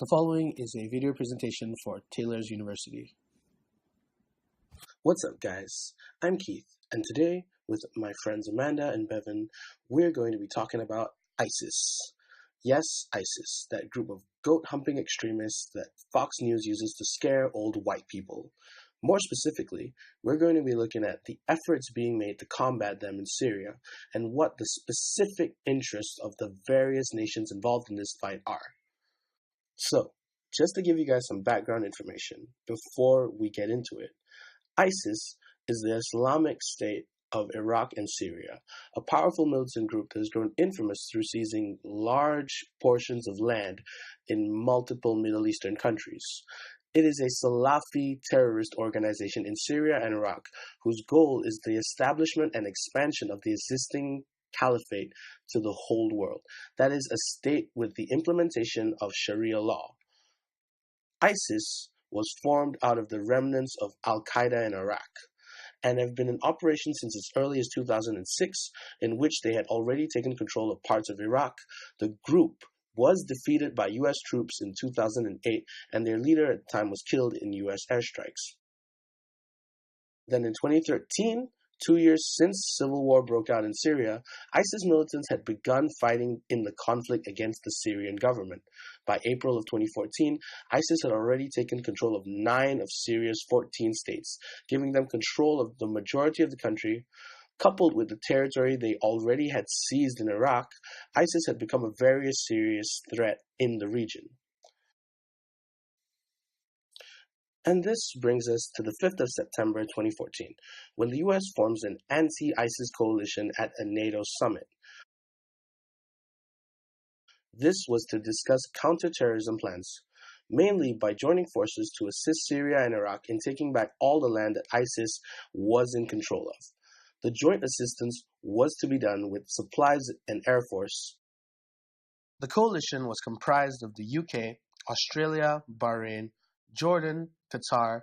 The following is a video presentation for Taylor's University. What's up, guys? I'm Keith, and today, with my friends Amanda and Bevan, we're going to be talking about ISIS. Yes, ISIS, that group of goat-humping extremists that Fox News uses to scare old white people. More specifically, we're going to be looking at the efforts being made to combat them in Syria and what the specific interests of the various nations involved in this fight are. So, just to give you guys some background information before we get into it, ISIS is the Islamic State of Iraq and Syria, a powerful militant group that has grown infamous through seizing large portions of land in multiple Middle Eastern countries. It is a Salafi terrorist organization in Syria and Iraq whose goal is the establishment and expansion of the existing caliphate to the whole world. That is a state with the implementation of Sharia law. ISIS was formed out of the remnants of Al-Qaeda in Iraq and have been in operation since as early as 2006, in which they had already taken control of parts of Iraq. The group was defeated by U.S. troops in 2008, and their leader at the time was killed in U.S. airstrikes. Then in 2013, 2 years since civil war broke out in Syria, ISIS militants had begun fighting in the conflict against the Syrian government. By April of 2014, ISIS had already taken control of 9 of Syria's 14 states, giving them control of the majority of the country. Coupled with the territory they already had seized in Iraq, ISIS had become a very serious threat in the region. And this brings us to the 5th of September 2014, when the US forms an anti-ISIS coalition at a NATO summit. This was to discuss counterterrorism plans, mainly by joining forces to assist Syria and Iraq in taking back all the land that ISIS was in control of. The joint assistance was to be done with supplies and air force. The coalition was comprised of the UK, Australia, Bahrain, Jordan, Qatar,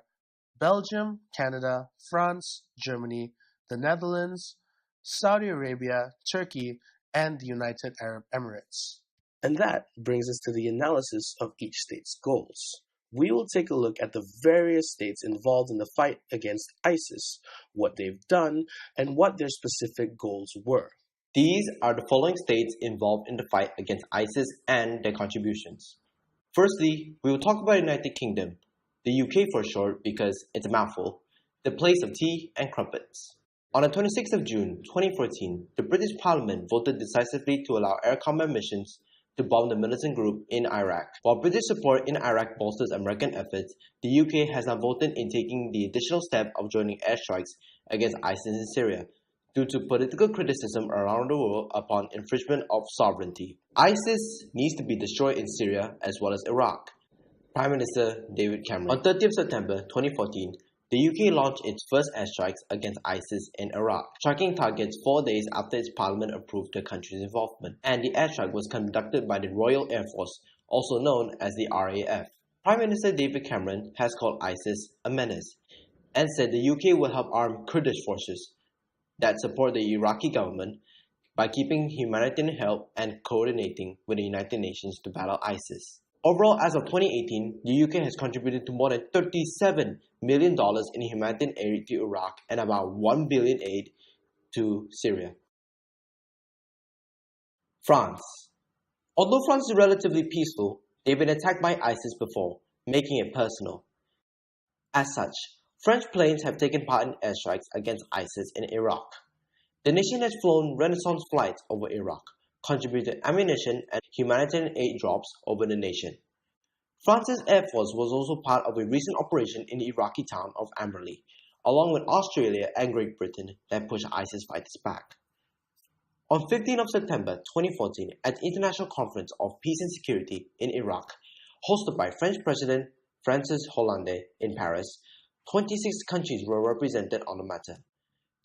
Belgium, Canada, France, Germany, the Netherlands, Saudi Arabia, Turkey, and the United Arab Emirates. And that brings us to the analysis of each state's goals. We will take a look at the various states involved in the fight against ISIS, what they've done, and what their specific goals were. These are the following states involved in the fight against ISIS and their contributions. Firstly, we will talk about the United Kingdom, the UK for short because it's a mouthful, the place of tea and crumpets. On the 26th of June 2014, the British Parliament voted decisively to allow air combat missions to bomb the militant group in Iraq. While British support in Iraq bolsters American efforts, the UK has now voted in taking the additional step of joining airstrikes against ISIS in Syria, due to political criticism around the world upon infringement of sovereignty. ISIS needs to be destroyed in Syria as well as Iraq. Prime Minister David Cameron. On 30th September 2014, the UK launched its first airstrikes against ISIS in Iraq, striking targets 4 days after its parliament approved the country's involvement, and the airstrike was conducted by the Royal Air Force, also known as the RAF. Prime Minister David Cameron has called ISIS a menace, and said the UK will help arm Kurdish forces that support the Iraqi government by keeping humanitarian help and coordinating with the United Nations to battle ISIS. Overall, as of 2018, the UK has contributed to more than $37 million in humanitarian aid to Iraq and about $1 billion aid to Syria. France. Although France is relatively peaceful, they've been attacked by ISIS before, making it personal. As such, French planes have taken part in airstrikes against ISIS in Iraq. The nation has flown reconnaissance flights over Iraq, contributed ammunition and humanitarian aid drops over the nation. France's Air Force was also part of a recent operation in the Iraqi town of Amerli, along with Australia and Great Britain that pushed ISIS fighters back. On 15th of September 2014, at the International Conference of Peace and Security in Iraq, hosted by French President Francois Hollande in Paris, 26 countries were represented on the matter.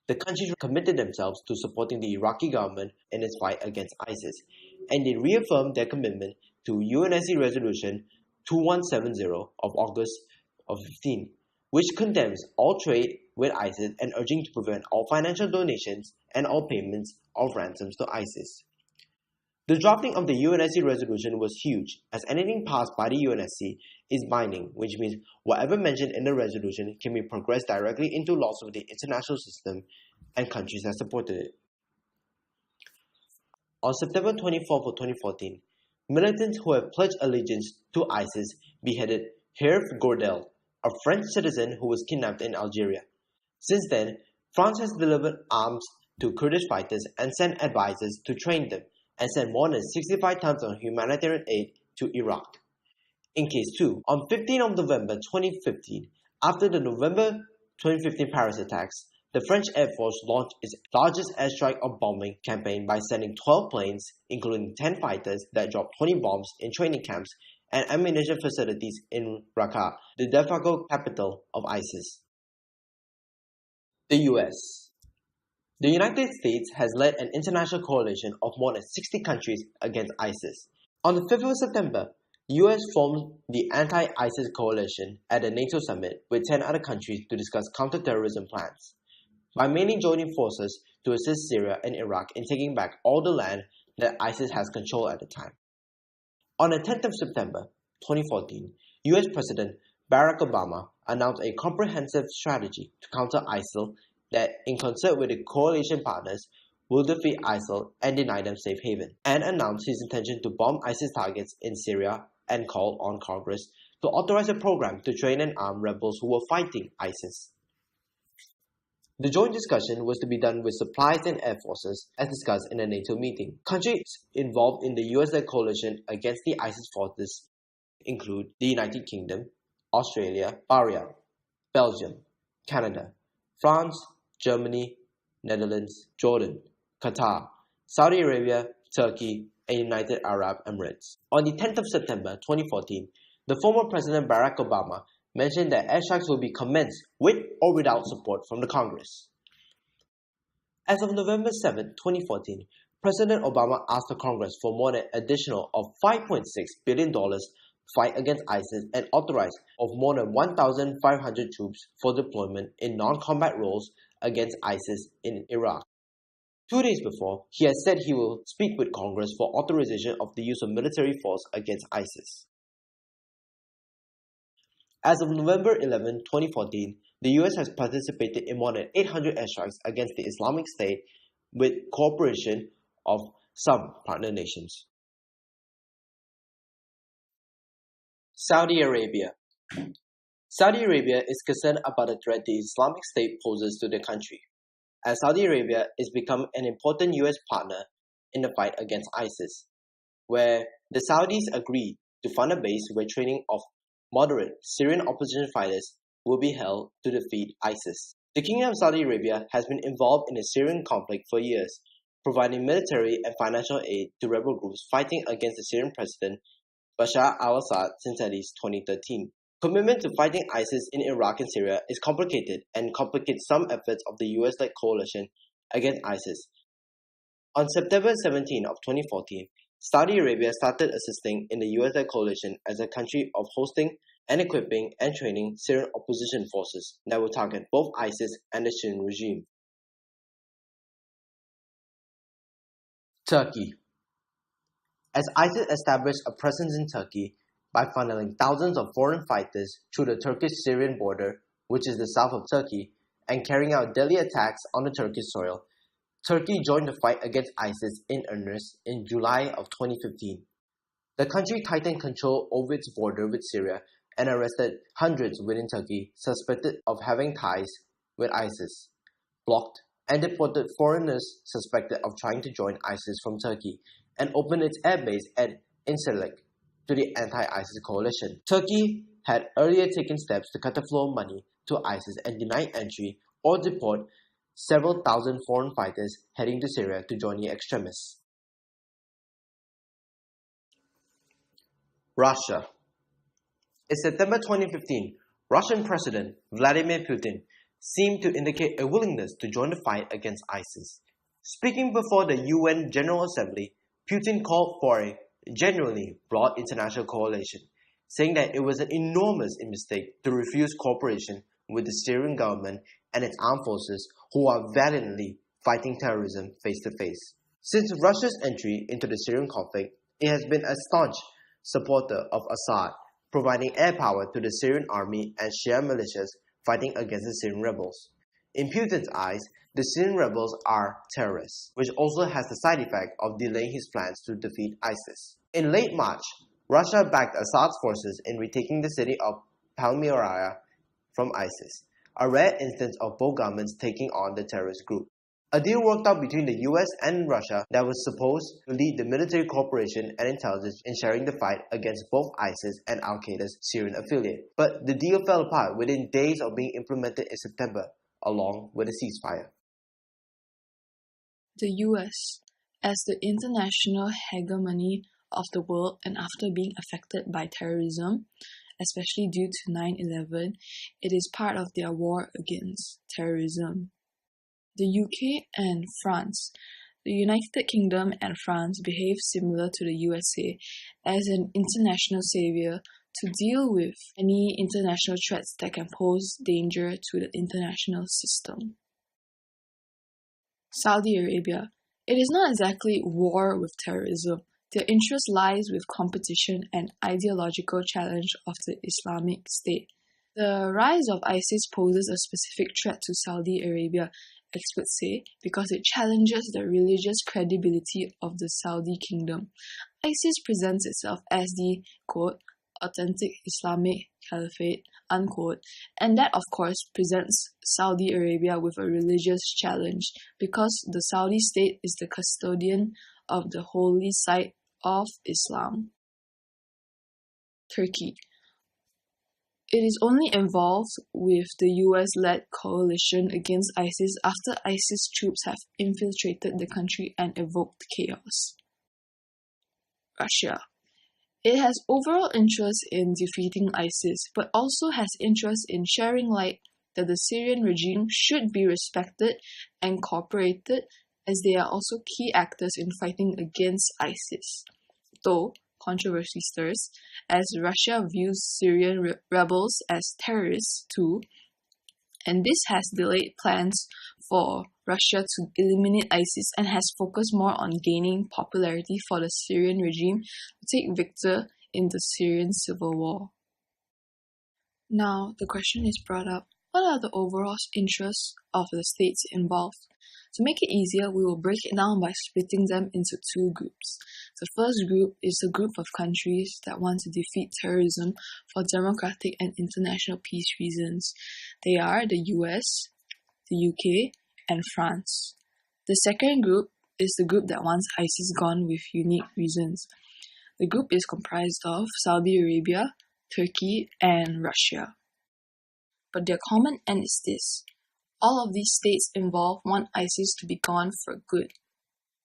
The countries committed themselves to supporting the Iraqi government in its fight against ISIS, and they reaffirmed their commitment to UNSC Resolution 2170 of August of 15, which condemns all trade with ISIS and urging to prevent all financial donations and all payments of ransoms to ISIS. The drafting of the UNSC resolution was huge, as anything passed by the UNSC is binding, which means whatever mentioned in the resolution can be progressed directly into laws of the international system and countries that supported it. On September 24, 2014, militants who have pledged allegiance to ISIS beheaded Hervé Gordel, a French citizen who was kidnapped in Algeria. Since then, France has delivered arms to Kurdish fighters and sent advisors to train them, and sent more than 65 tons of humanitarian aid to Iraq. In case 2, on 15 November 2015, after the November 2015 Paris attacks, the French Air Force launched its largest airstrike or bombing campaign by sending 12 planes, including 10 fighters that dropped 20 bombs in training camps and ammunition facilities in Raqqa, the de facto capital of ISIS. The US. The United States has led an international coalition of more than 60 countries against ISIS. On the 5th of September, the US formed the Anti-ISIS Coalition at the NATO summit with 10 other countries to discuss counter-terrorism plans, by mainly joining forces to assist Syria and Iraq in taking back all the land that ISIS has control at the time. On the 10th of September 2014, US President Barack Obama announced a comprehensive strategy to counter ISIL that, in concert with the coalition partners, will defeat ISIL and deny them safe haven, and announced his intention to bomb ISIS targets in Syria and called on Congress to authorize a program to train and arm rebels who were fighting ISIS. The joint discussion was to be done with supplies and air forces, as discussed in a NATO meeting. Countries involved in the US-led coalition against the ISIS forces include the United Kingdom, Australia, Bahrain, Belgium, Canada, France, Germany, Netherlands, Jordan, Qatar, Saudi Arabia, Turkey, and United Arab Emirates. On the 10th of September 2014, the former President Barack Obama mentioned that airstrikes will be commenced with or without support from the Congress. As of November 7, 2014, President Obama asked the Congress for more than additional of $5.6 billion to fight against ISIS and authorized of more than 1,500 troops for deployment in non-combat roles against ISIS in Iraq. 2 days before, he had said he will speak with Congress for authorization of the use of military force against ISIS. As of November 11, 2014, the US has participated in more than 800 airstrikes against the Islamic State with cooperation of some partner nations. Saudi Arabia. Saudi Arabia is concerned about the threat the Islamic State poses to the country, as Saudi Arabia is become an important US partner in the fight against ISIS, where the Saudis agreed to fund a base where training of moderate Syrian opposition fighters will be held to defeat ISIS. The Kingdom of Saudi Arabia has been involved in the Syrian conflict for years, providing military and financial aid to rebel groups fighting against the Syrian president Bashar al-Assad since at least 2013. Commitment to fighting ISIS in Iraq and Syria is complicated and complicates some efforts of the US-led coalition against ISIS. On September 17 of 2014, Saudi Arabia started assisting in the US-led coalition as a country of hosting and equipping and training Syrian opposition forces that will target both ISIS and the Syrian regime. Turkey. As ISIS established a presence in Turkey by funneling thousands of foreign fighters through the Turkish-Syrian border, which is the south of Turkey, and carrying out deadly attacks on the Turkish soil, Turkey joined the fight against ISIS in earnest in July of 2015. The country tightened control over its border with Syria and arrested hundreds within Turkey suspected of having ties with ISIS, blocked and deported foreigners suspected of trying to join ISIS from Turkey, and opened its airbase at Incirlik to the anti-ISIS coalition. Turkey had earlier taken steps to cut the flow of money to ISIS and deny entry or deport several thousand foreign fighters heading to Syria to join the extremists. Russia. In September 2015, Russian President Vladimir Putin seemed to indicate a willingness to join the fight against ISIS. Speaking before the UN General Assembly, Putin called for a genuinely broad international coalition, saying that it was an enormous mistake to refuse cooperation with the Syrian government and its armed forces who are valiantly fighting terrorism face to face. Since Russia's entry into the Syrian conflict, it has been a staunch supporter of Assad, providing air power to the Syrian army and Shia militias fighting against the Syrian rebels. In Putin's eyes, the Syrian rebels are terrorists, which also has the side effect of delaying his plans to defeat ISIS. In late March, Russia backed Assad's forces in retaking the city of Palmyra from ISIS, a rare instance of both governments taking on the terrorist group. A deal worked out between the US and Russia that was supposed to lead the military cooperation and intelligence in sharing the fight against both ISIS and Al-Qaeda's Syrian affiliate. But the deal fell apart within days of being implemented in September, along with a ceasefire. The US, as the international hegemony of the world and after being affected by terrorism, especially due to 9/11, it is part of their war against terrorism. The UK and France. The United Kingdom and France behave similar to the USA as an international savior to deal with any international threats that can pose danger to the international system. Saudi Arabia. It is not exactly war with terrorism. Their interest lies with competition and ideological challenge of the Islamic State. The rise of ISIS poses a specific threat to Saudi Arabia, experts say, because it challenges the religious credibility of the Saudi kingdom. ISIS presents itself as the, quote, authentic Islamic caliphate, unquote, and that of course presents Saudi Arabia with a religious challenge because the Saudi state is the custodian of the holy site of Islam. Turkey. It is only involved with the US-led coalition against ISIS after ISIS troops have infiltrated the country and evoked chaos. Russia. It has overall interest in defeating ISIS, but also has interest in sharing light that the Syrian regime should be respected and cooperated as they are also key actors in fighting against ISIS. Though controversy stirs, as Russia views Syrian rebels as terrorists too, and this has delayed plans for Russia to eliminate ISIS and has focused more on gaining popularity for the Syrian regime to take victor in the Syrian civil war. Now, the question is brought up, what are the overall interests of the states involved? To make it easier, we will break it down by splitting them into two groups. The first group is a group of countries that want to defeat terrorism for democratic and international peace reasons. They are the US, the UK, and France. The second group is the group that wants ISIS gone with unique reasons. The group is comprised of Saudi Arabia, Turkey, and Russia. But their common end is this. All of these states involved want ISIS to be gone for good.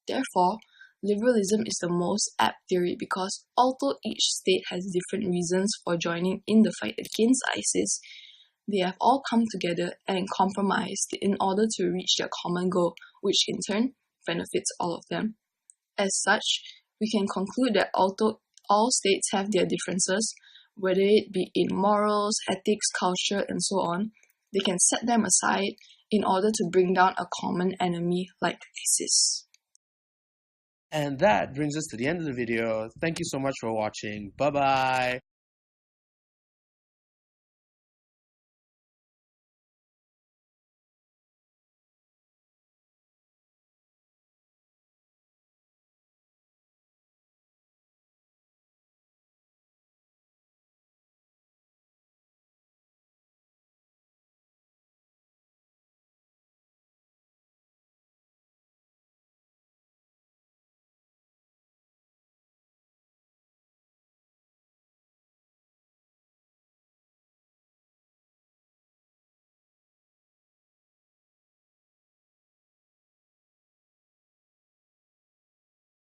Therefore, liberalism is the most apt theory because although each state has different reasons for joining in the fight against ISIS, they have all come together and compromised in order to reach their common goal, which in turn benefits all of them. As such, we can conclude that although all states have their differences, whether it be in morals, ethics, culture, and so on, they can set them aside in order to bring down a common enemy like ISIS. And that brings us to the end of the video. Thank you so much for watching. Bye-bye.